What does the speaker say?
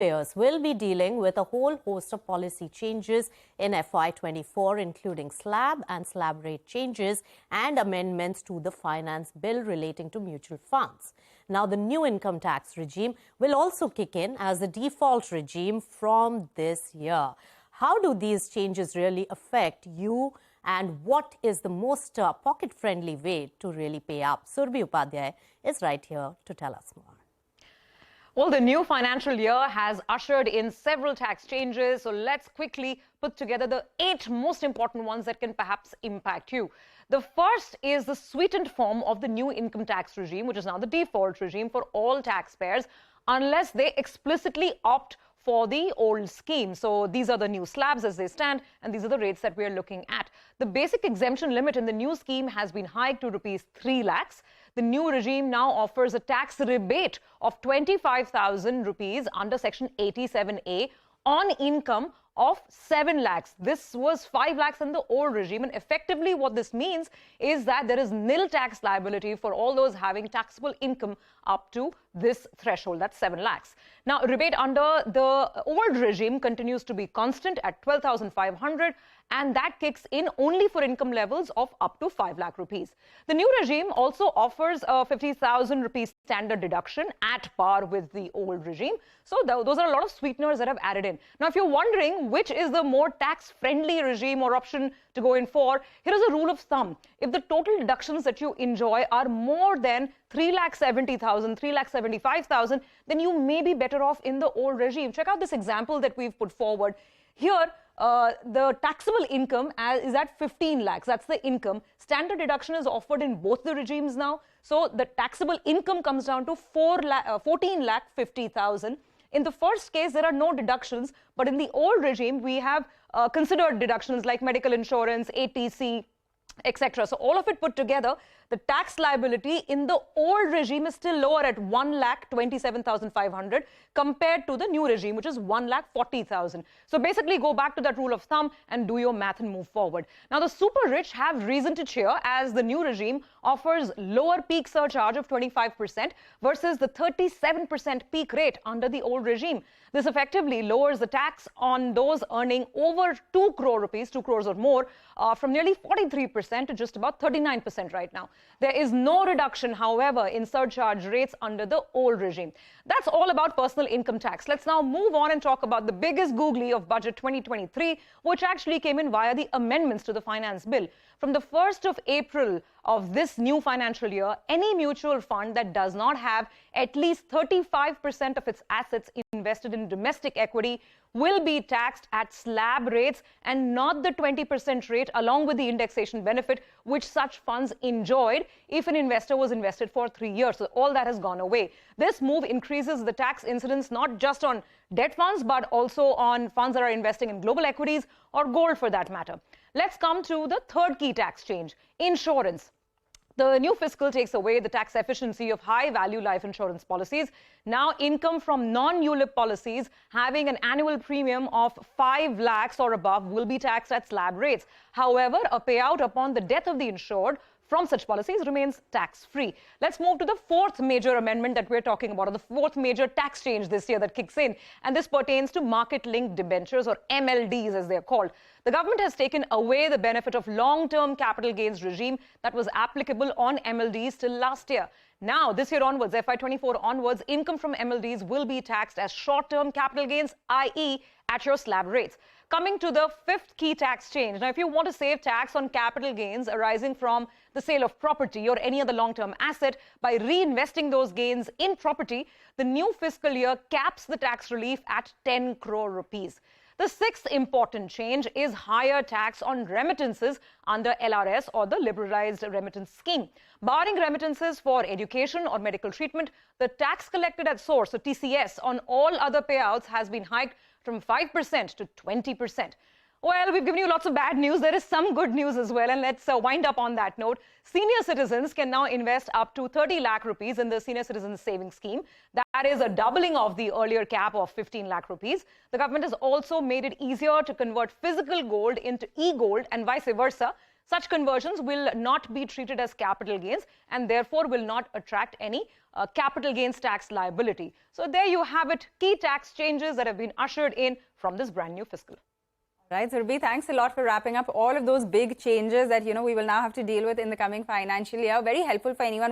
Taxpayers will be dealing with a whole host of policy changes in FY24, including slab and slab rate changes and amendments to the finance bill relating to mutual funds. Now, the new income tax regime will also kick in as the default regime from this year. How do these changes really affect you, and what is the most pocket-friendly way to really pay up? Surbhi Upadhyay is right here to tell us more. Well, the new financial year has ushered in several tax changes, so let's quickly put together the 8 most important ones that can perhaps impact you. The first is the sweetened form of the new income tax regime, which is now the default regime for all taxpayers, unless they explicitly opt for the old scheme. So these are the new slabs as they stand, and these are the rates that we are looking at. The basic exemption limit in the new scheme has been hiked to rupees 3 lakhs. The new regime now offers a tax rebate of 25,000 rupees under Section 87A on income of 7 lakhs. This was 5 lakhs in the old regime, and effectively what this means is that there is nil tax liability for all those having taxable income up to this threshold, that's 7 lakhs. Now, rebate under the old regime continues to be constant at 12,500, and that kicks in only for income levels of up to 5 lakh rupees. The new regime also offers a 50,000 rupees standard deduction at par with the old regime. So those are a lot of sweeteners that have added in. Now, if you're wondering which is the more tax-friendly regime or option to go in for, here is a rule of thumb. If the total deductions that you enjoy are more than 3,70,000, 3,75,000, then you may be better off in the old regime. Check out this example that we've put forward. Here, the taxable income is at 15 lakhs. That's the income. Standard deduction is offered in both the regimes now. So the taxable income comes down to 14 lakh 50,000. In the first case, there are no deductions, but in the old regime, we have considered deductions like medical insurance, ATC, etc. So all of it put together, the tax liability in the old regime is still lower at 1,27,500 compared to the new regime, which is 1,40,000. So basically go back to that rule of thumb and do your math and move forward. Now, the super rich have reason to cheer as the new regime offers lower peak surcharge of 25% versus the 37% peak rate under the old regime. This effectively lowers the tax on those earning over 2 crore rupees, 2 crores or more, from nearly 43% to just about 39% right now. There is no reduction, however, in surcharge rates under the old regime. That's all about personal income tax. Let's now move on and talk about the biggest googly of Budget 2023, which actually came in via the amendments to the finance bill. From the 1st of April of this new financial year, any mutual fund that does not have at least 35% of its assets invested in domestic equity will be taxed at slab rates and not the 20% rate along with the indexation benefit which such funds enjoyed if an investor was invested for 3 years. So all that has gone away. This move increases the tax incidence not just on debt funds but also on funds that are investing in global equities or gold for that matter. Let's come to the third key tax change, insurance. The new fiscal takes away the tax efficiency of high-value life insurance policies. Now, income from non-ULIP policies having an annual premium of 5 lakhs or above will be taxed at slab rates. However, a payout upon the death of the insured from such policies remains tax-free. Let's move to the fourth major amendment that we're talking about, or the fourth major tax change this year that kicks in, and this pertains to market-linked debentures, or MLDs as they're called. The government has taken away the benefit of long-term capital gains regime that was applicable on MLDs till last year. Now, this year onwards, FY24 onwards, income from MLDs will be taxed as short-term capital gains, i.e. at your slab rates. Coming to the fifth key tax change. Now, if you want to save tax on capital gains arising from the sale of property or any other long-term asset by reinvesting those gains in property, the new fiscal year caps the tax relief at 10 crore rupees. The sixth important change is higher tax on remittances under LRS or the Liberalized Remittance Scheme. Barring remittances for education or medical treatment, the tax collected at source, so TCS, on all other payouts has been hiked from 5% to 20%. Well, we've given you lots of bad news. There is some good news as well, and let's wind up on that note. Senior citizens can now invest up to 30 lakh rupees in the Senior Citizens Savings Scheme. That is a doubling of the earlier cap of 15 lakh rupees. The government has also made it easier to convert physical gold into e-gold and vice versa. Such conversions will not be treated as capital gains and therefore will not attract any capital gains tax liability. So there you have it, key tax changes that have been ushered in from this brand new fiscal. Right, Surbhi, thanks a lot for wrapping up all of those big changes that, we will now have to deal with in the coming financial year. Very helpful for anyone